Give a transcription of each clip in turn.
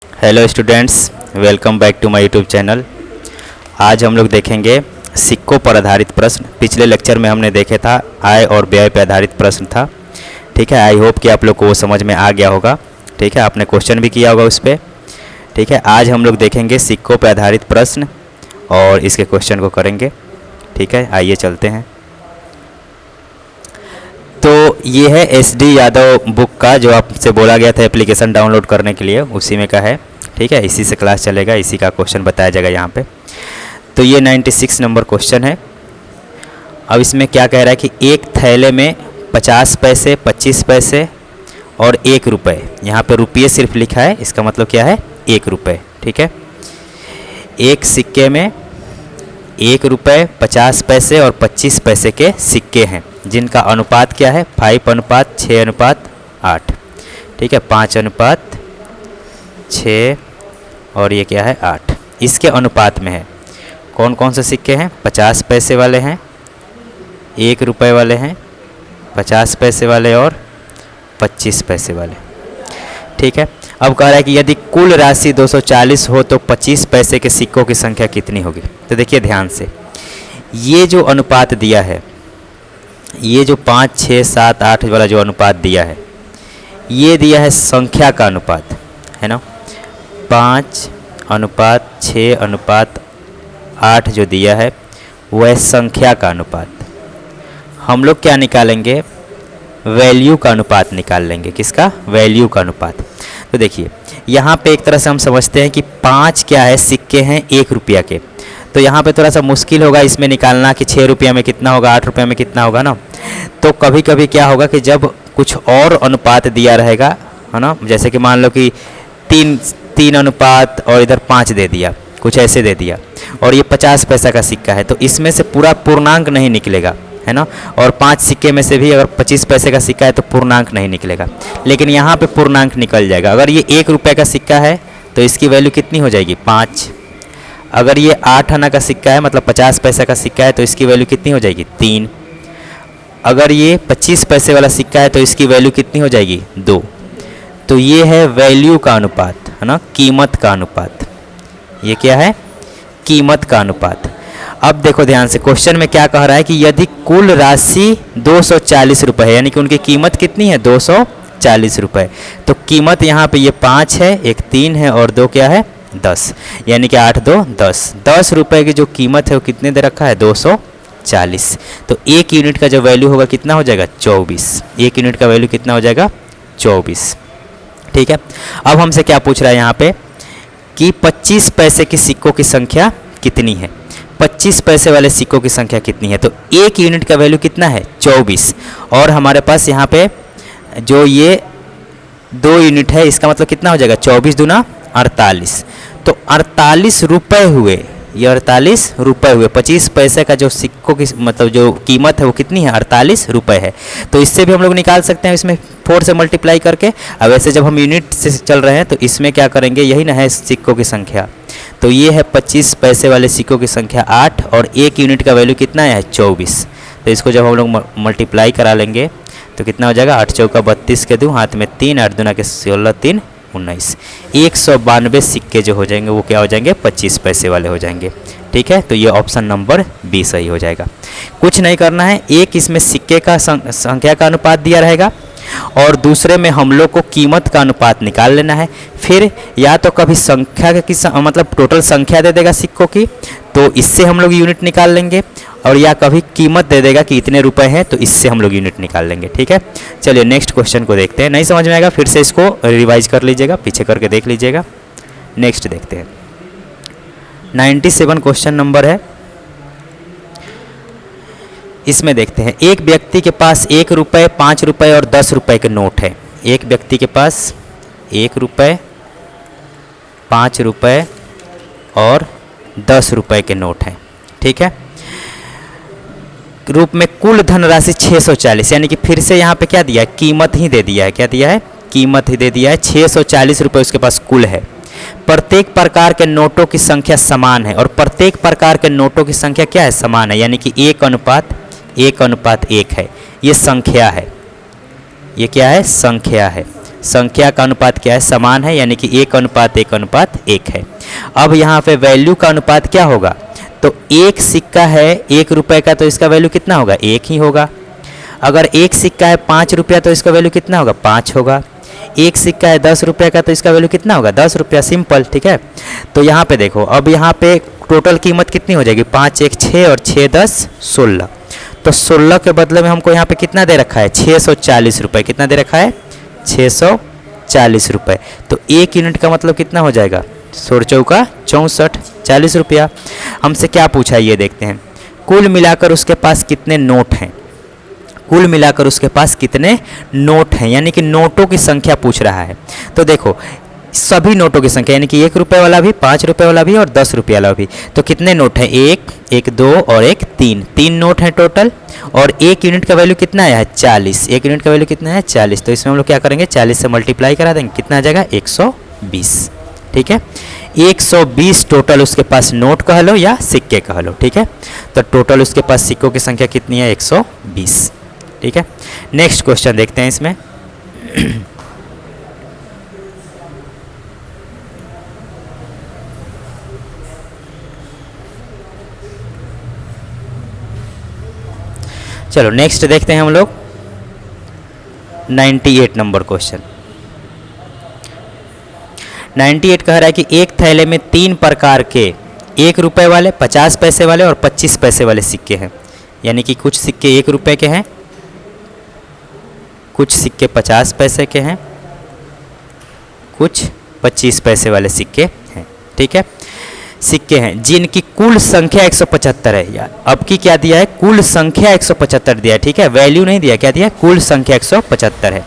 Hello students, welcome back to my YouTube channel. आज हम लोग देखेंगे सिक्कों पर आधारित प्रश्न। पिछले लेक्चर में हमने देखे था आय और व्यय पर आधारित प्रश्न था। ठीक है, आई होप कि आप लोग को वो समझ में आ गया होगा। ठीक है, आपने क्वेश्चन भी किया होगा उस पर। ठीक है, आज हम लोग देखेंगे सिक्कों पर आधारित प्रश्न और इसके क्वेश्चन को करेंगे। ठीक है, आइए चलते हैं। तो ये है SD यादव बुक का, जो आपसे बोला गया था एप्लीकेशन डाउनलोड करने के लिए, उसी में का है। ठीक है, इसी से क्लास चलेगा, इसी का क्वेश्चन बताया जाएगा यहाँ पे। तो ये 96 नंबर क्वेश्चन है। अब इसमें क्या कह रहा है कि एक थैले में 50 पैसे, 25 पैसे और 1 रुपये, यहाँ पे रुपये सिर्फ लिखा है, इसका मतलब क्या है 1 रुपये। ठीक है, एक सिक्के में 1 रुपये, 50 पैसे और 25 पैसे के सिक्के हैं, जिनका अनुपात क्या है 5:6:8। ठीक है, 5:6 और ये क्या है 8, इसके अनुपात में है। कौन कौन से सिक्के हैं? 50 पैसे वाले हैं, 1 रुपये वाले हैं, 50 पैसे वाले और 25 पैसे वाले। ठीक है, अब कह रहा है कि यदि कुल राशि 240 हो तो 25 पैसे के सिक्कों की संख्या कितनी होगी? तो देखिए ध्यान से, ये जो अनुपात दिया है, ये जो 5, 6, 7, 8 वाला जो अनुपात दिया है, ये दिया है संख्या का अनुपात, है ना। 5:6:8 जो दिया है वह संख्या का अनुपात। हम लोग क्या निकालेंगे? वैल्यू का अनुपात निकाल लेंगे। किसका? वैल्यू का अनुपात। तो देखिए यहाँ पे एक तरह से हम समझते हैं कि 5 क्या है, सिक्के हैं 1 रुपया के। तो यहाँ पे थोड़ा सा मुश्किल होगा इसमें निकालना कि 6 रुपया में कितना होगा, 8 रुपया में कितना होगा ना। तो कभी कभी क्या होगा कि जब कुछ और अनुपात दिया रहेगा, है ना, जैसे कि मान लो कि 3 अनुपात और इधर 5 दे दिया, कुछ ऐसे दे दिया, और ये 50 पैसा का सिक्का है, तो इसमें से पूरा पूर्णांक नहीं निकलेगा, है ना। और 5 सिक्के में से भी अगर 25 पैसे का सिक्का है तो पूर्णांक नहीं निकलेगा, लेकिन यहाँ पे पूर्णांक निकल जाएगा। अगर ये 1 रुपये का सिक्का है तो इसकी वैल्यू कितनी हो जाएगी? 5। अगर ये 8 आना का सिक्का है, मतलब 50 पैसे का सिक्का है, तो इसकी वैल्यू कितनी हो जाएगी? 3। अगर ये 25 पैसे वाला सिक्का है तो इसकी वैल्यू कितनी हो जाएगी? 2। तो ये है वैल्यू का अनुपात, है ना, कीमत का अनुपात। ये क्या है? कीमत का अनुपात। अब देखो ध्यान से, क्वेश्चन में क्या कह रहा है कि यदि कुल राशि 240 रुपये है, यानी कि उनकी कीमत कितनी है? 240 रुपये। तो कीमत यहाँ पे ये 5 है, एक 3 है और 2 क्या है? 10, यानी कि 8 2 10। 10 रुपये की जो कीमत है वो कितने दे रखा है? 240। तो 1 यूनिट का जो वैल्यू होगा कितना हो जाएगा? 24। 1 यूनिट का वैल्यू कितना हो जाएगा? 24। ठीक है, अब हमसे क्या पूछ रहा है यहाँ पे कि 25 पैसे के सिक्कों की संख्या कितनी है? 25 पैसे वाले सिक्कों की संख्या कितनी है? तो 1 यूनिट का वैल्यू कितना है? 24। और हमारे पास यहाँ पे जो ये 2 यूनिट है, इसका मतलब कितना हो जाएगा? 24 दूना 48। तो 48 रुपये हुए, ये 48 रुपये हुए। 25 पैसे का जो सिक्कों की मतलब जो कीमत है वो कितनी है? 48 रुपये है। तो इससे भी हम लोग निकाल सकते हैं, इसमें 4 से मल्टीप्लाई करके। अब वैसे जब हम यूनिट से चल रहे हैं तो इसमें क्या करेंगे, यही ना है सिक्कों की संख्या। तो ये है 25 पैसे वाले सिक्कों की संख्या 8 और 1 यूनिट का वैल्यू कितना है? 24। तो इसको जब हम लोग मल्टीप्लाई करा लेंगे तो कितना हो जाएगा? 8 चौका 32 के 2, हाथ में 3, 8 दूना के 16, 3 19। 192 सिक्के जो हो जाएंगे वो क्या हो जाएंगे? 25 पैसे वाले हो जाएंगे। ठीक है, तो ये ऑप्शन नंबर बी सही हो जाएगा। कुछ नहीं करना है, एक इसमें सिक्के का संख्या का अनुपात दिया रहेगा और दूसरे में हम लोग को कीमत का अनुपात निकाल लेना है। फिर या तो कभी संख्या की मतलब टोटल संख्या दे देगा सिक्कों की, तो इससे हम लोग यूनिट निकाल लेंगे, और या कभी कीमत दे देगा कि इतने रुपए हैं, तो इससे हम लोग यूनिट निकाल लेंगे। ठीक है, चलिए नेक्स्ट क्वेश्चन को देखते हैं। नहीं समझ में आएगा फिर से इसको रिवाइज कर लीजिएगा, पीछे करके देख लीजिएगा। नेक्स्ट देखते हैं, 97 क्वेश्चन नंबर है। इसमें देखते हैं, एक व्यक्ति के पास 1 रुपये, 5 रुपये और 10 रुपये के नोट है। एक व्यक्ति के पास 1 रुपये, 5 रुपये और 10 रुपये के नोट हैं। ठीक है, रूप में कुल धनराशि 640, यानी कि फिर से यहाँ पे क्या दिया है? कीमत ही दे दिया है। क्या दिया है? कीमत ही दे दिया है। 640 रुपये उसके पास कुल है। प्रत्येक प्रकार के नोटों की संख्या समान है, और प्रत्येक प्रकार के नोटों की संख्या क्या है? समान है, यानी कि 1:1:1 है। ये संख्या है। ये क्या है? संख्या है। संख्या का अनुपात क्या है, समान है, यानी कि 1:1:1 है। अब यहाँ पे वैल्यू का अनुपात क्या होगा, तो एक सिक्का है 1 रुपये का, तो इसका वैल्यू कितना होगा, 1 ही होगा। अगर एक सिक्का है 5 रुपया, तो इसका वैल्यू कितना होगा, 5 होगा। एक सिक्का है 10 रुपये का, तो इसका वैल्यू कितना होगा, 10 रुपया, सिंपल, ठीक है। तो यहाँ पे देखो, अब यहाँ पे टोटल कीमत कितनी हो जाएगी, 5 1 6 और 6 10 16। तो 16 के बदले में हमको यहाँ पे कितना दे रखा है, 640 रुपये। कितना दे रखा है, 640 रुपये। तो 1 यूनिट का मतलब कितना हो जाएगा, 16 चौका 64, 40 रुपया। हमसे क्या पूछा है ये देखते हैं। कुल मिलाकर उसके पास कितने नोट हैं, कुल मिलाकर उसके पास कितने नोट हैं, यानी कि नोटों की संख्या पूछ रहा है। तो देखो सभी नोटों की संख्या, यानी कि 1 रुपये वाला भी, 5 रुपये वाला भी और 10 रुपये वाला भी। तो कितने नोट हैं, 1 1 2 और 1 3, 3 नोट हैं टोटल। और 1 यूनिट का वैल्यू कितना है, 40। 1 यूनिट का वैल्यू कितना है, 40। तो इसमें हम लोग क्या करेंगे, 40 से मल्टीप्लाई करा देंगे, कितना आ जाएगा, 120। ठीक है, 120 टोटल उसके पास नोट कह लो या सिक्के कह लो, ठीक है। तो टोटल उसके पास सिक्कों की संख्या कितनी है, 120। ठीक है, नेक्स्ट क्वेश्चन देखते हैं इसमें। चलो नेक्स्ट देखते हैं हम लोग 98 नंबर क्वेश्चन। 98 कह रहा है कि एक थैले में 3 प्रकार के 1 रुपये वाले, 50 पैसे वाले और 25 पैसे वाले सिक्के हैं। यानी कि कुछ सिक्के 1 रुपये के हैं, कुछ सिक्के 50 पैसे के हैं, कुछ 25 पैसे वाले सिक्के हैं। ठीक है, सिक्के हैं जिनकी कुल संख्या 175 है। यार अब की क्या दिया है, कुल संख्या 175 दिया है। ठीक है, वैल्यू नहीं दिया, क्या दिया है, कुल संख्या 175 है।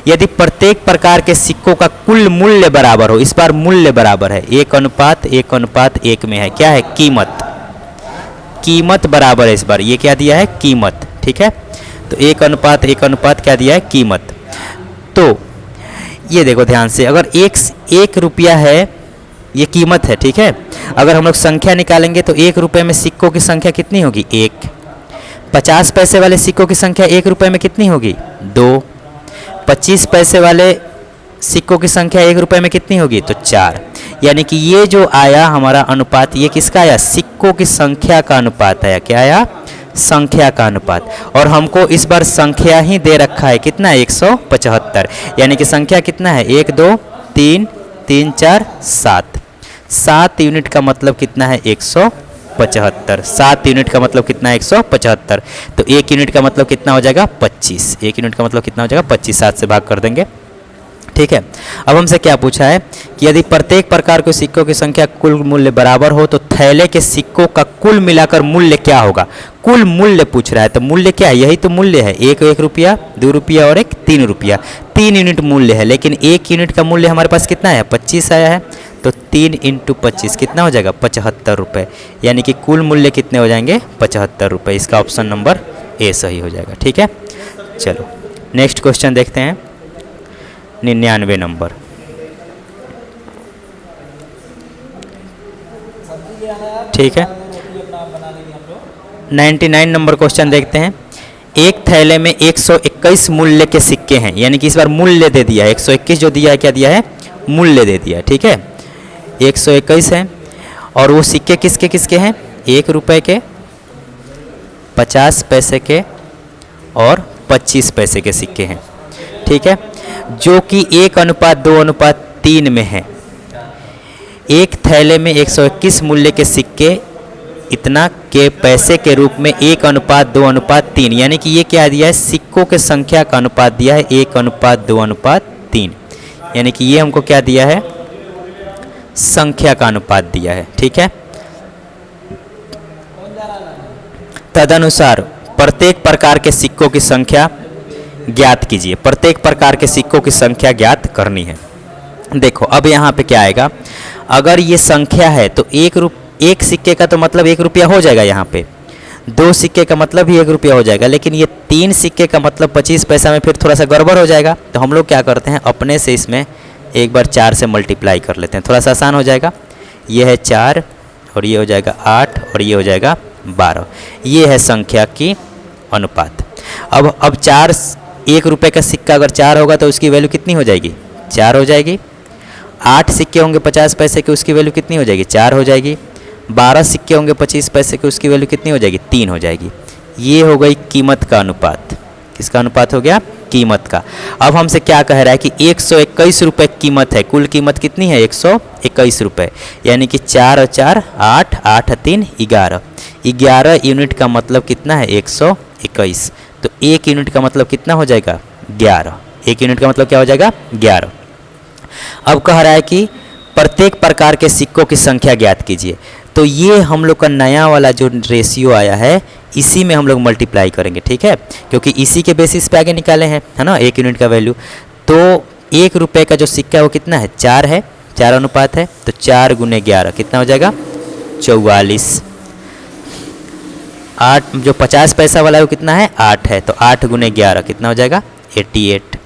यदि प्रत्येक प्रकार के सिक्कों का कुल मूल्य बराबर हो, इस बार मूल्य बराबर है, 1:1:1 में है, क्या है, कीमत। कीमत बराबर है इस बार, ये क्या दिया है, कीमत। ठीक है, तो 1:1:1 क्या दिया है, कीमत। तो ये देखो ध्यान से, अगर 1 रुपया है, ये कीमत है। ठीक है, अगर हम लोग संख्या निकालेंगे तो 1 रुपये में सिक्कों की संख्या कितनी होगी, 1। 50 पैसे वाले सिक्कों की संख्या 1 रुपये में कितनी होगी, 2। 25 पैसे वाले सिक्कों की संख्या 1 रुपये में कितनी होगी, तो 4। यानी कि ये जो आया हमारा अनुपात, ये किसका आया, सिक्कों की संख्या का अनुपात आया। क्या आया, संख्या का अनुपात। और हमको इस बार संख्या ही दे रखा है, कितना, 175। यानी कि संख्या कितना है, 1 2 3 3 4 7। 7 यूनिट का मतलब कितना है, 175। 7 यूनिट का मतलब कितना है, 175। तो 1 यूनिट का मतलब कितना हो जाएगा, 25। 1 यूनिट का मतलब कितना हो जाएगा, 25। 7 से भाग कर देंगे। ठीक है, अब हमसे क्या पूछा है कि यदि प्रत्येक प्रकार के सिक्कों की संख्या कुल मूल्य बराबर हो तो थैले के सिक्कों का कुल मिलाकर मूल्य क्या होगा। कुल मूल्य पूछ रहा है, तो मूल्य क्या है, यही तो मूल्य है, 1 रुपया, 2 रुपया और 1 3 रुपया। 3 यूनिट मूल्य है, लेकिन 1 यूनिट का मूल्य हमारे पास कितना है, 25 आया है। तो 3 × 25 कितना हो जाएगा, 75 रुपये। यानी कि कुल मूल्य कितने हो जाएंगे, 75 रुपये। इसका ऑप्शन नंबर ए सही हो जाएगा। ठीक है, चलो नेक्स्ट क्वेश्चन देखते हैं 99 नंबर। ठीक है, 99 नंबर क्वेश्चन देखते हैं। एक थैले में 121 मूल्य के सिक्के हैं, यानी कि इस बार मूल्य दे दिया है, 121 जो दिया है, क्या दिया है, मूल्य दे दिया है। ठीक है, 121 है और वो सिक्के किसके किसके हैं, 1 रुपये के, 50 पैसे के और 25 पैसे के सिक्के हैं। ठीक है, जो कि 1:2:3 में है। एक थैले में 121 मूल्य के सिक्के इतना के पैसे के रूप में 1:2:3, यानी कि ये क्या दिया है, सिक्कों के संख्या का अनुपात दिया है 1:2:3। यानी कि ये हमको क्या दिया है, संख्या का अनुपात दिया है। ठीक है, तदनुसार प्रत्येक प्रकार के सिक्कों की संख्या ज्ञात कीजिए। प्रत्येक प्रकार के सिक्कों की संख्या ज्ञात करनी है। देखो अब यहाँ पे क्या आएगा, अगर ये संख्या है तो एक सिक्के का तो मतलब 1 रुपया हो जाएगा, यहाँ पे 2 सिक्के का मतलब भी 1 रुपया हो जाएगा, लेकिन ये 3 सिक्के का मतलब 25 पैसा में फिर थोड़ा सा गड़बड़ हो जाएगा। तो हम लोग क्या करते हैं, अपने से इसमें एक बार 4 से मल्टीप्लाई कर लेते हैं, थोड़ा सा आसान हो जाएगा। ये है 4 और ये हो जाएगा 8 और ये हो जाएगा 12। ये है संख्या की अनुपात। अब 4 1 रुपये का सिक्का अगर 4 होगा तो उसकी वैल्यू कितनी हो जाएगी? 4 हो जाएगी। 8 सिक्के होंगे 50 पैसे के, उसकी वैल्यू कितनी हो जाएगी? 4 हो जाएगी। 12 सिक्के होंगे 25 पैसे के, उसकी वैल्यू कितनी हो जाएगी? 3 हो जाएगी। ये हो गई कीमत का अनुपात। किसका अनुपात हो गया? कीमत का। अब हमसे क्या कह रहा है कि 121 रुपये कीमत है। कुल कीमत कितनी है? 121 रुपये। यानी कि 4 और 4 8, 8 और 3 11। 11 यूनिट का मतलब कितना है? 121। तो 1 यूनिट का मतलब कितना हो जाएगा? 11। 1 यूनिट का मतलब क्या हो जाएगा? 11। अब कह रहा है कि प्रत्येक प्रकार के सिक्कों की संख्या ज्ञात कीजिए। तो ये हम लोग का नया वाला जो रेशियो आया है, इसी में हम लोग मल्टीप्लाई करेंगे, ठीक है, क्योंकि इसी के बेसिस पे आगे निकाले हैं, है ना, 1 यूनिट का वैल्यू। तो 1 रुपये का जो सिक्का है वो कितना है? 4 है, 4 अनुपात है। तो 4 × 11 कितना हो जाएगा? 44। 8 जो 50 पैसा वाला है वो कितना है? 8 है। तो 8 × 11 कितना हो जाएगा? 88।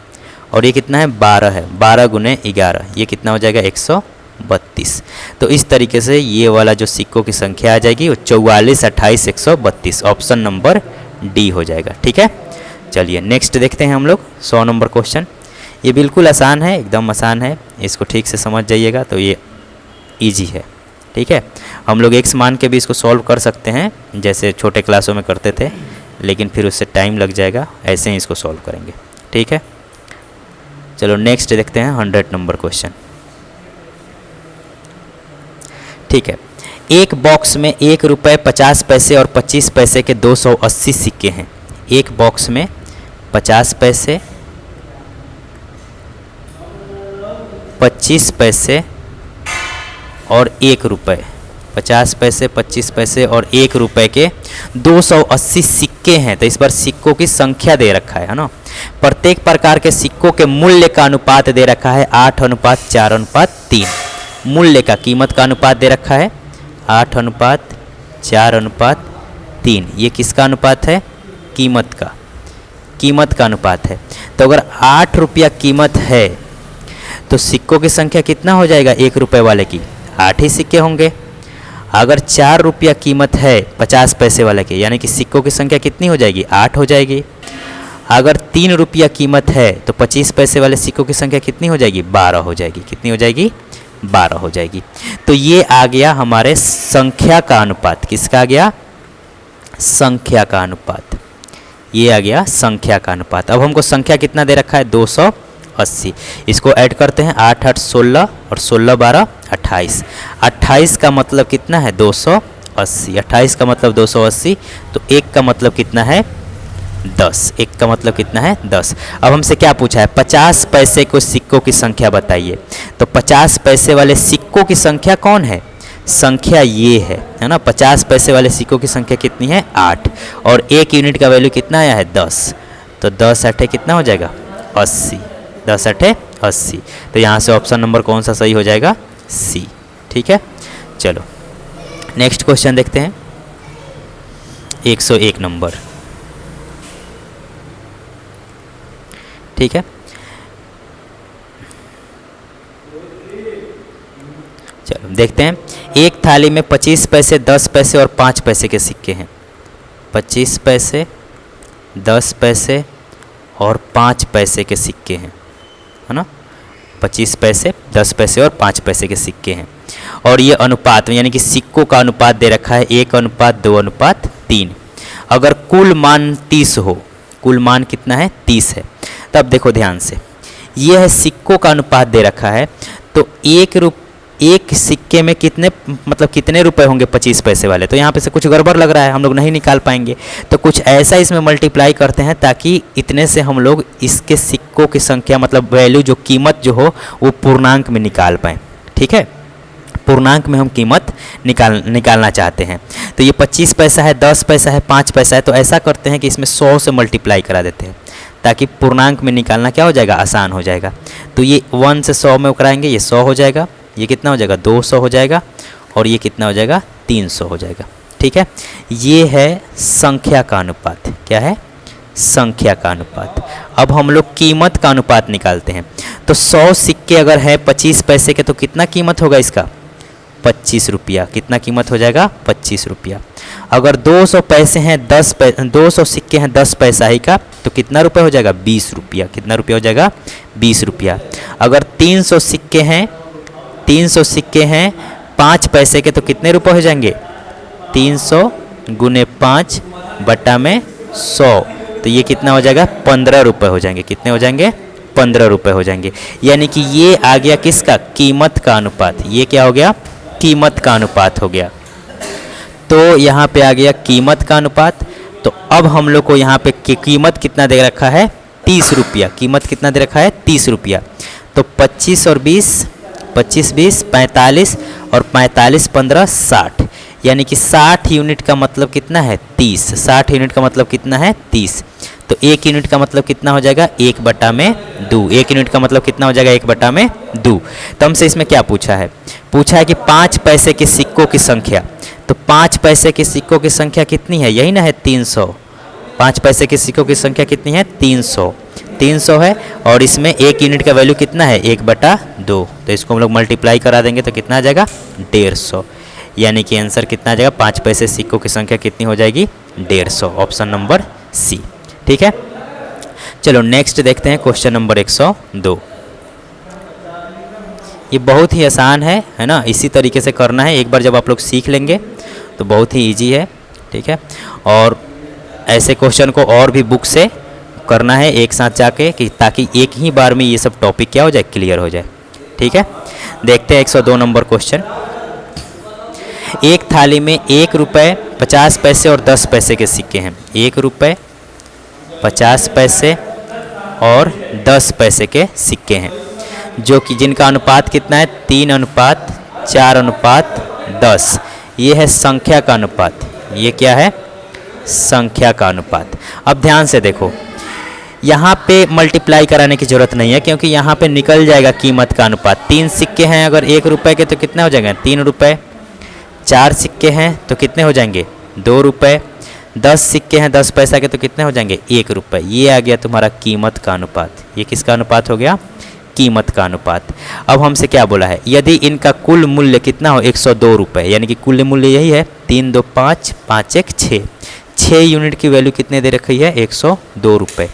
और ये कितना है? 12 है। 12 × 11 ये कितना हो जाएगा? 132। तो इस तरीके से ये वाला जो सिक्कों की संख्या आ जाएगी वो 44, 28, 132। ऑप्शन नंबर डी हो जाएगा, ठीक है। चलिए नेक्स्ट देखते हैं हम लोग 100 नंबर क्वेश्चन। ये बिल्कुल आसान है, एकदम आसान है, इसको ठीक से समझ जाइएगा तो ये इजी है, ठीक है। हम लोग एक्स मान के भी इसको सॉल्व कर सकते हैं जैसे छोटे क्लासों में करते थे, लेकिन फिर उससे टाइम लग जाएगा, ऐसे ही इसको सॉल्व करेंगे, ठीक है। चलो नेक्स्ट देखते हैं 100 नंबर क्वेश्चन, ठीक है। एक बॉक्स में 1 रुपये 50 पैसे और 25 पैसे के 280 सिक्के हैं। एक बॉक्स में 50 पैसे, 25 पैसे और 1 रुपये, 50 पैसे, 25 पैसे और 1 रुपये के 280 सिक्के हैं। तो इस पर सिक्कों की संख्या दे रखा है ना। प्रत्येक प्रकार के सिक्कों के मूल्य का अनुपात दे रखा है 8:4:3। मूल्य का, कीमत का अनुपात दे रखा है 8:4:3। ये किसका अनुपात है? कीमत का, कीमत का अनुपात है। तो अगर 8 रुपया कीमत है तो सिक्कों की संख्या कितना हो जाएगा? 1 रुपये वाले की 8 ही सिक्के होंगे। अगर 4 रुपया कीमत है 50 पैसे वाले के, यानी कि सिक्कों की संख्या कितनी हो जाएगी? 8 हो जाएगी। अगर 3 रुपया कीमत है तो 25 पैसे वाले सिक्कों की संख्या कितनी हो जाएगी? 12 हो जाएगी। कितनी हो जाएगी? 12 हो जाएगी। तो ये आ गया हमारे संख्या का अनुपात। किसका आ गया? संख्या का अनुपात। ये आ गया संख्या का अनुपात। अब हमको संख्या कितना दे रखा है? 280। इसको ऐड करते हैं, 8 8 16 और 16 12 28। 28 का मतलब कितना है? 280। 28 का मतलब 280। तो 1 का मतलब कितना है? 10। 1 का मतलब कितना है? 10। अब हमसे क्या पूछा है? 50 पैसे को सिक्कों की संख्या बताइए। तो 50 पैसे वाले सिक्कों की संख्या कौन है? संख्या ये है ना। 50 पैसे वाले सिक्कों की संख्या कितनी है? 8। और 1 यूनिट का वैल्यू कितना आया है? 10। तो 10 8 कितना हो जाएगा? 80। 10 8 80। तो यहाँ से ऑप्शन नंबर कौन सा सही हो जाएगा? सी, ठीक है। चलो नेक्स्ट क्वेश्चन देखते हैं 101 नंबर, ठीक है। चलो देखते हैं। एक थाली में 25 पैसे, 10 पैसे और 5 पैसे के सिक्के हैं। 25 पैसे, 10 पैसे और 5 पैसे के सिक्के हैं, है ना। 25 पैसे, 10 पैसे और 5 पैसे के सिक्के हैं। और ये अनुपात में, यानी कि सिक्कों का अनुपात दे रखा है 1:2:3। अगर कुल मान 30 हो, कुल मान कितना है? 30 है। तब देखो ध्यान से, ये है सिक्कों का अनुपात दे रखा है। तो एक सिक्के में कितने, मतलब कितने रुपए होंगे 25 पैसे वाले? तो यहाँ पे से कुछ गड़बड़ लग रहा है, हम लोग नहीं निकाल पाएंगे। तो कुछ ऐसा इसमें मल्टीप्लाई करते हैं ताकि इतने से हम लोग इसके सिक्कों की संख्या, मतलब वैल्यू, जो कीमत जो हो वो पूर्णांक में निकाल पाएँ, ठीक है। पूर्णांक में हम कीमत निकालना चाहते हैं। तो ये 25 पैसा है, 10 पैसा है, 5 पैसा है। तो ऐसा करते हैं कि इसमें 100 से मल्टीप्लाई करा देते हैं ताकि पूर्णांक में निकालना क्या हो जाएगा? आसान हो जाएगा। तो ये 1 से 100 में कराएंगे, ये 100 हो जाएगा। ये कितना हो जाएगा? 200 हो जाएगा। और ये कितना हो जाएगा? 300 हो जाएगा, ठीक है। ये है संख्या का अनुपात। क्या है? संख्या का अनुपात। अब हम लोग कीमत का अनुपात निकालते हैं। तो 100 सिक्के अगर है 25 पैसे के, तो कितना कीमत होगा इसका? 25 रुपया। कितना कीमत हो जाएगा? 25 रुपया। अगर 200 पैसे हैं 200 सिक्के हैं 10 पैसा ही का, तो कितना रुपये हो जाएगा? 20 रुपया। कितना रुपया हो जाएगा? 20 रुपया। अगर 300 सिक्के हैं 5 पैसे के, तो कितने रुपये हो जाएंगे? 300 गुने 5 बटा में 100, तो ये कितना हो जाएगा? 15 रुपये हो जाएंगे। कितने हो जाएंगे? 15 रुपये हो जाएंगे। यानी कि ये आ गया किसका? कीमत का अनुपात। ये क्या हो गया? कीमत का अनुपात हो गया। तो यहाँ पे आ गया कीमत का अनुपात। तो अब हम लोग को यहाँ पे कीमत कितना दे रखा है? 30 रुपया। कीमत कितना दे रखा है? 30 रुपया। तो 25 और 20, 25 20 45 और 45 15 60, यानी कि 60 यूनिट का मतलब कितना है? 30। 60 यूनिट का मतलब कितना है? 30। तो 1 यूनिट का मतलब कितना हो जाएगा? 1 बटा में 2। 1 यूनिट का मतलब कितना हो जाएगा? 1 बटा में 2। तो हमसे इसमें क्या पूछा है? पूछा है कि 5 पैसे के सिक्कों की संख्या। तो 5 पैसे के सिक्कों की संख्या कितनी है? यही ना है 300। 5 पैसे के सिक्कों की संख्या कितनी है? 300। 300 है, और इसमें 1 यूनिट का वैल्यू कितना है? 1 बटा 2। तो इसको हम लोग मल्टीप्लाई करा देंगे तो कितना आ जाएगा? 150। यानी कि आंसर कितना आ जाएगा? 5 पैसे सिक्कों की संख्या कितनी हो जाएगी? 150। Option number C. ठीक है, चलो नेक्स्ट देखते हैं क्वेश्चन नंबर 102। ये बहुत ही आसान है ना? इसी तरीके से करना है। एक बार जब आप लोग सीख लेंगे तो बहुत ही इजी है। ठीक है, और ऐसे क्वेश्चन को और भी बुक से करना है एक साथ जाके, कि ताकि एक ही बार में ये सब टॉपिक क्या हो जाए? क्लियर हो जाए। ठीक है, देखते हैं 102 नंबर क्वेश्चन। एक थाली में 1 रुपये 50 पैसे और 10 पैसे के सिक्के हैं। 1 रुपये 50 पैसे और 10 पैसे के सिक्के हैं, जो कि जिनका अनुपात कितना है? 3:4:10। ये है संख्या का अनुपात। ये क्या है? संख्या का अनुपात। अब ध्यान से देखो, यहाँ पे मल्टीप्लाई कराने की ज़रूरत नहीं है, क्योंकि यहाँ पे निकल जाएगा कीमत का अनुपात। 3 सिक्के हैं अगर 1 रुपये के, तो कितने हो जाएंगे? 3 रुपये। 4 सिक्के हैं तो कितने हो जाएंगे? 2 रुपये। 10 सिक्के हैं 10 पैसा के, तो कितने हो जाएंगे? 1 रुपये। ये आ गया तुम्हारा कीमत का अनुपात। ये किसका अनुपात हो गया? कीमत का अनुपात। अब हमसे क्या बोला है? यदि इनका कुल मूल्य कितना हो? 102 रुपये। यानी कि कुल मूल्य यही है 3 2 5 5 1 6। 6 यूनिट की वैल्यू कितने दे रखी है? 102 रुपये।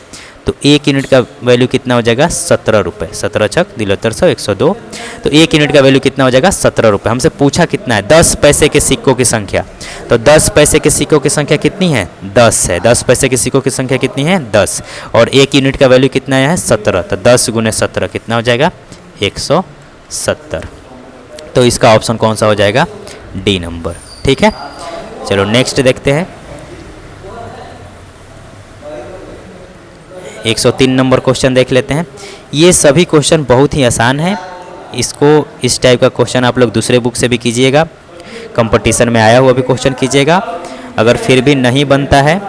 तो 1 यूनिट का वैल्यू कितना हो जाएगा? 17 रुपये। 17 छक 1,200 102। तो 1 यूनिट का वैल्यू कितना हो जाएगा? 17 रुपये। हमसे पूछा कितना है? 10 पैसे के सिक्कों की संख्या। तो 10 पैसे के सिक्कों की संख्या कितनी है? 10 है। 10 पैसे के सिक्कों की संख्या कितनी है? 10। और 1 यूनिट का वैल्यू कितना है? 17। तो 10 गुने 17 कितना हो जाएगा? 170। तो इसका ऑप्शन कौन सा हो जाएगा? D number. ठीक है, चलो नेक्स्ट देखते हैं 103 नंबर क्वेश्चन देख लेते हैं। ये सभी क्वेश्चन बहुत ही आसान है। इसको इस टाइप का क्वेश्चन आप लोग दूसरे बुक से भी कीजिएगा, कंपटीशन में आया हुआ भी क्वेश्चन कीजिएगा। अगर फिर भी नहीं बनता है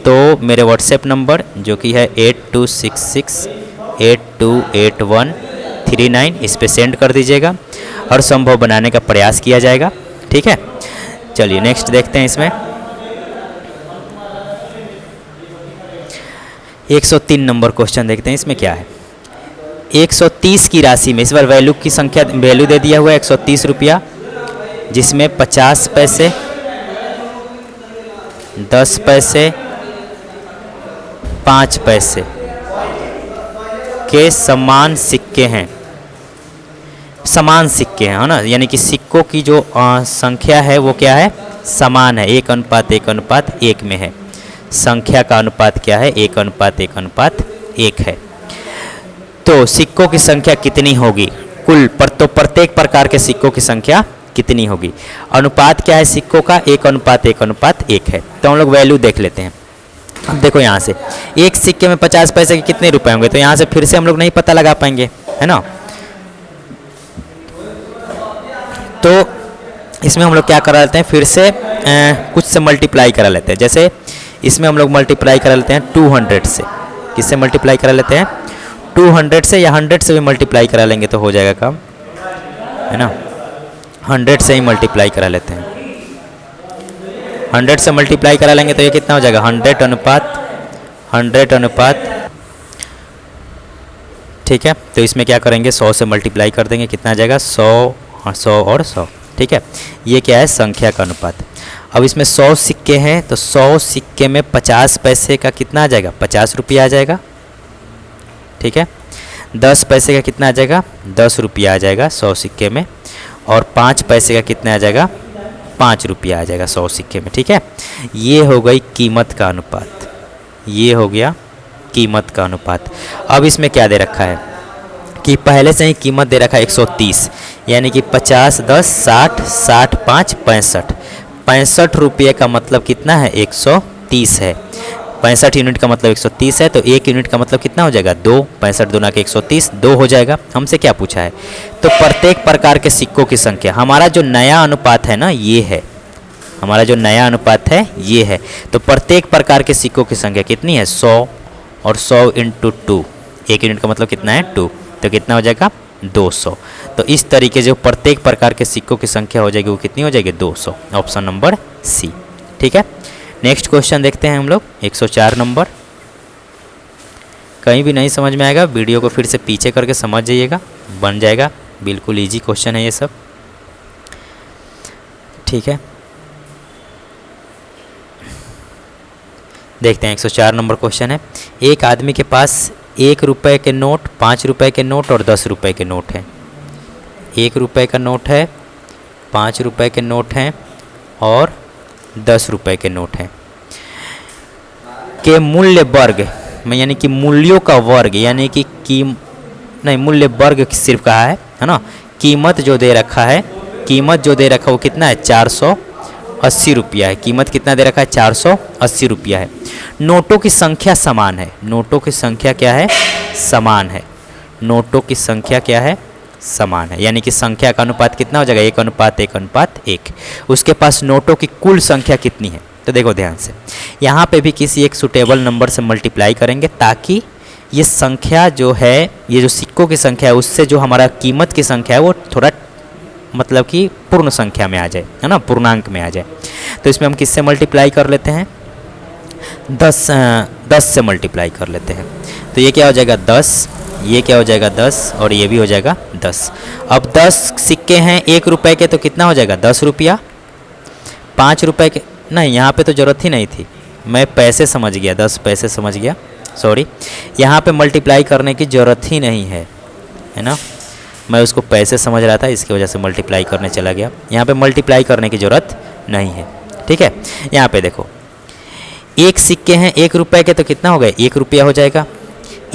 तो मेरे व्हाट्सएप नंबर जो कि है 8266828139, इस पर सेंड कर दीजिएगा। हर संभव बनाने का प्रयास किया जाएगा। ठीक है, चलिए नेक्स्ट देखते हैं। इसमें 103 नंबर क्वेश्चन देखते हैं। इसमें क्या है? 130 की राशि में, इस बार वैल्यू की संख्या वैल्यू दे दिया हुआ है 130 रुपया, जिसमें 50 पैसे 10 पैसे 5 पैसे के समान सिक्के हैं। समान सिक्के हैं, है ना? यानी कि सिक्कों की जो संख्या है वो क्या है? समान है। 1:1:1 में है। संख्या का अनुपात क्या है? 1:1:1 है। तो सिक्कों की संख्या कितनी होगी? कुल तो प्रत्येक प्रकार के सिक्कों की संख्या कितनी होगी? अनुपात क्या है सिक्कों का? 1:1:1 है। तो हम लोग वैल्यू देख लेते हैं। अब देखो यहाँ से एक सिक्के में 50 पैसे के कितने रुपए होंगे? तो यहाँ से फिर से हम लोग नहीं पता लगा पाएंगे, है ना? तो इसमें हम लोग क्या करा लेते हैं? फिर से कुछ से मल्टीप्लाई करा लेते हैं। जैसे इसमें हम लोग मल्टीप्लाई करा लेते हैं 200 से। किससे मल्टीप्लाई करा लेते हैं? 200 से, या 100 से भी मल्टीप्लाई करा लेंगे तो हो जाएगा काम, है ना? 100 से ही मल्टीप्लाई करा लेते हैं। 100 से मल्टीप्लाई करा लेंगे तो ये कितना हो जाएगा? 100:100। ठीक है, तो इसमें क्या करेंगे? 100 से मल्टीप्लाई कर देंगे। कितना आ जाएगा? 100 100 और 100। ठीक है, ये क्या है? संख्या का अनुपात। अब इसमें 100 सिक्के हैं तो 100 सिक्के में 50 पैसे का कितना आ जाएगा, 50 रुपया आ जाएगा। ठीक है, 10 पैसे का कितना आ जाएगा, 10 रुपया आ जाएगा 100 सिक्के में। और 5 पैसे का कितना आ जाएगा, 5 रुपया आ जाएगा 100 सिक्के में। ठीक है, ये हो गई कीमत का अनुपात, ये हो गया कीमत का अनुपात। अब इसमें क्या दे रखा है कि पहले से ही कीमत दे रखा है 130, यानी कि 50, 10, 60, 60, 5, 65। 65 रुपये का मतलब कितना है, 130 है। 65 यूनिट का मतलब 130 है, तो 1 यूनिट का मतलब कितना हो जाएगा, 2। 65 दूना के 130, 2 हो जाएगा। हमसे क्या पूछा है, तो प्रत्येक प्रकार के सिक्कों की संख्या, हमारा जो नया अनुपात है ना, ये है हमारा जो नया अनुपात है, ये है। तो प्रत्येक प्रकार के सिक्कों की संख्या कितनी है, 100, और 100 × 2, 1 यूनिट का मतलब कितना है, 2, तो कितना हो जाएगा, 200। तो इस तरीके से जो प्रत्येक प्रकार के सिक्कों की संख्या हो जाएगी वो कितनी हो जाएगी, 200। Option number C. ठीक है, नेक्स्ट क्वेश्चन देखते हैं हम लोग, 104 नंबर। कहीं भी नहीं समझ में आएगा, वीडियो को फिर से पीछे करके समझ जाइएगा, बन जाएगा। बिल्कुल इजी क्वेश्चन है ये सब। ठीक है, देखते हैं 104 नंबर क्वेश्चन है। एक आदमी के पास 1 रुपये के नोट, 5 रुपये के नोट और 10 रुपये के नोट हैं। 1 रुपये का नोट है, 5 रुपये के नोट हैं और 10 रुपये के नोट हैं के मूल्य वर्ग में, यानी कि मूल्यों का वर्ग, यानी कि नहीं, मूल्य वर्ग सिर्फ कहा है ना। कीमत जो दे रखा है, कीमत जो दे रखा है वो कितना है, 480 रुपया है। कीमत कितना दे रखा है, 480 रुपया है। नोटों की संख्या समान है, नोटों की संख्या क्या है, समान है। नोटों की संख्या क्या है, समान है, यानी कि संख्या का अनुपात कितना हो जाएगा, 1:1:1। उसके पास नोटों की कुल संख्या कितनी है, तो देखो ध्यान से, यहाँ पे भी किसी एक सुटेबल नंबर से मल्टीप्लाई करेंगे ताकि ये संख्या जो है, ये जो सिक्कों की संख्या है उससे जो हमारा कीमत की संख्या है वो थोड़ा मतलब कि पूर्ण संख्या में आ जाए, है ना, पूर्णांक में आ जाए। तो इसमें हम किससे मल्टीप्लाई कर लेते हैं, 10 से मल्टीप्लाई कर लेते हैं। तो ये क्या हो जाएगा, 10, ये क्या हो जाएगा, 10, और ये भी हो जाएगा 10। अब 10 सिक्के हैं 1 रुपये के, तो कितना हो जाएगा, 10 रुपया। 5 रुपये के, नहीं यहाँ पे तो ज़रूरत ही नहीं थी, मैं पैसे समझ गया, 10 पैसे समझ गया, सॉरी। यहाँ पे मल्टीप्लाई करने की ज़रूरत ही नहीं है ना, मैं उसको पैसे समझ रहा था, इसकी वजह से मल्टीप्लाई करने चला गया। यहाँ पे मल्टीप्लाई करने की ज़रूरत नहीं है। ठीक है, यहाँ पे देखो, 1 सिक्के हैं 1 रुपये के, तो कितना हो गया, 1 रुपया हो जाएगा।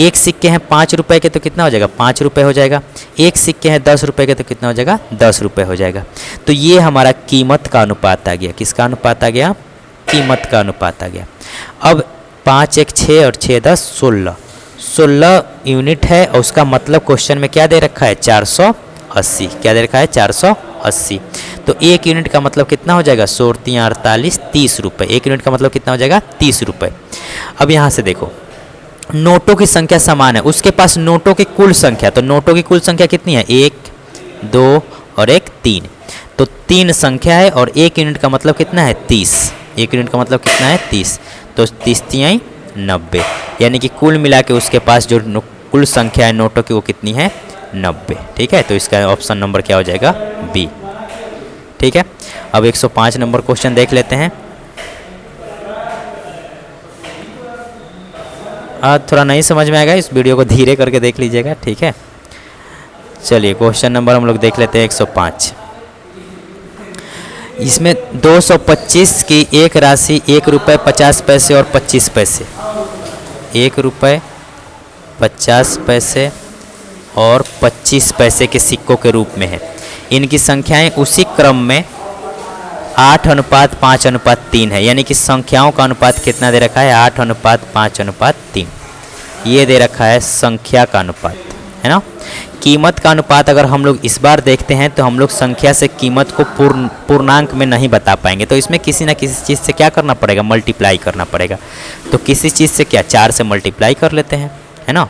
1 सिक्के हैं 5 रुपये के, तो कितना हो जाएगा, 5 रुपये हो जाएगा। 1 सिक्के हैं 10 रुपये के, तो कितना हो जाएगा, 10 रुपये हो जाएगा। तो ये हमारा कीमत का अनुपात आ गया। किसका अनुपात आ गया, कीमत का अनुपात आ गया। अब 5 1 6 और 6 10 16 यूनिट है, और उसका मतलब क्वेश्चन में क्या दे रखा है, 480। क्या दे रखा है, 480। तो 1 यूनिट का मतलब कितना हो जाएगा, 16 3 48 30 रुपये। 1 यूनिट का मतलब कितना हो जाएगा, 30 रुपये। अब यहाँ से देखो, नोटों की संख्या समान है, उसके पास नोटों की कुल संख्या, तो नोटों की कुल संख्या कितनी है, 1 2 और 1 3। तो 3 संख्या है, और 1 यूनिट का मतलब कितना है, 30। 1 यूनिट का मतलब कितना है, 30। तो 30 3 90, यानी कि कुल मिला के उसके पास जो कुल संख्या है नोटों की वो कितनी है, 90। ठीक है, तो इसका ऑप्शन नंबर क्या हो जाएगा, बी। ठीक है, अब 105 नंबर क्वेश्चन देख लेते हैं। थोड़ा नहीं समझ में आएगा, इस वीडियो को धीरे करके देख लीजिएगा। ठीक है, चलिए क्वेश्चन नंबर हम लोग देख लेते हैं 105। इसमें 225 की एक राशि 1 रुपये 50 पैसे और 25 पैसे, 1 रुपये 50 पैसे और 25 पैसे के सिक्कों के रूप में है। इनकी संख्याएं उसी क्रम में 8:5:3 है, यानी कि संख्याओं का अनुपात कितना दे रखा है, 8:5:3। ये दे रखा है संख्या का अनुपात, है ना। कीमत का अनुपात अगर हम लोग इस बार देखते हैं तो हम लोग संख्या से कीमत को पूर्णांक में नहीं बता पाएंगे, तो इसमें किसी ना किसी चीज़ से क्या करना पड़ेगा, मल्टीप्लाई करना पड़ेगा। तो किसी चीज़ से क्या, 4 से मल्टीप्लाई कर लेते हैं, है ना।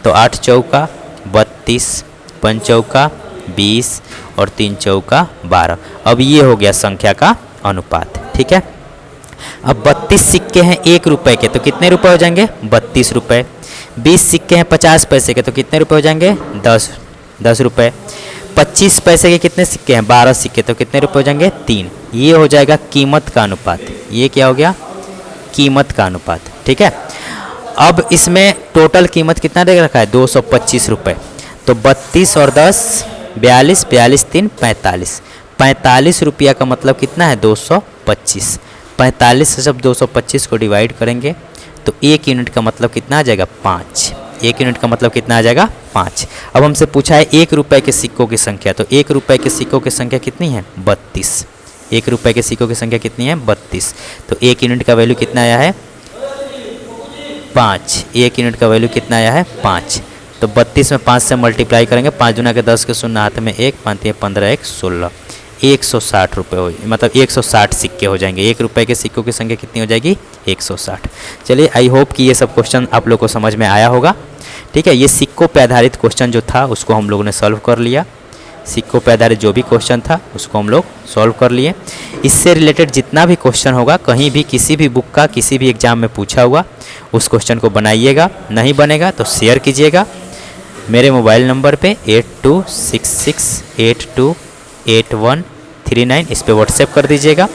तो 8 चौका 32, 5 चौका 20 और 3 चौका 12। अब ये हो गया संख्या का अनुपात। ठीक है, अब 32 सिक्के हैं 1 रुपये के, तो कितने रुपए हो जाएंगे, 32 रुपये। 20 सिक्के हैं 50 पैसे के, तो कितने रुपए हो जाएंगे, 10 रुपये। 25 पैसे के कितने सिक्के हैं? 12 सिक्के, तो कितने रुपए हो जाएंगे? 3। ये हो जाएगा कीमत का अनुपात। ये क्या हो गया? कीमत का अनुपात। ठीक है, अब इसमें टोटल कीमत कितना दे रखा है? 225 रुपये। तो 32 और 10 42, 42 3 45। 45 रुपया का मतलब कितना है? 225। 45 से जब 225 को डिवाइड करेंगे तो 1 यूनिट का मतलब कितना आ जाएगा? 5। 1 यूनिट का मतलब कितना आ जाएगा? 5। अब हमसे पूछा है 1 रुपये के सिक्कों की संख्या, तो 1 रुपये के सिक्कों की संख्या कितनी है? 32। 1 रुपये के सिक्कों की संख्या कितनी है? 32। तो 1 यूनिट का वैल्यू कितना आया है? 5। 1 यूनिट का वैल्यू कितना आया है? 5। तो 32 में 5 से मल्टीप्लाई करेंगे, 5 दूना के 10 के 0 हाथ में 1, 5 15 1 16। 160 रुपये हो, मतलब 160 सिक्के हो जाएंगे। 1 रुपये के सिक्कों की संख्या कितनी हो जाएगी? 160। चलिए, आई होप कि ये सब क्वेश्चन आप लोग को समझ में आया होगा। ठीक है, ये सिक्कों पे आधारित क्वेश्चन जो था उसको हम लोगों ने सॉल्व कर लिया। सिक्कों पे आधारित जो भी क्वेश्चन था उसको हम लोग सॉल्व कर लिए। इससे रिलेटेड जितना भी क्वेश्चन होगा, कहीं भी किसी भी बुक का किसी भी एग्जाम में पूछा हुआ, उस क्वेश्चन को बनाइएगा। नहीं बनेगा तो शेयर कीजिएगा मेरे मोबाइल नंबर पे 8266828139, इस पर व्हाट्सएप कर दीजिएगा।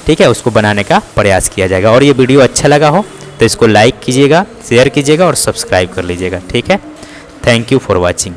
ठीक है, उसको बनाने का प्रयास किया जाएगा। और ये वीडियो अच्छा लगा हो तो इसको लाइक कीजिएगा, शेयर कीजिएगा और सब्सक्राइब कर लीजिएगा। ठीक है, थैंक यू फॉर वॉचिंग।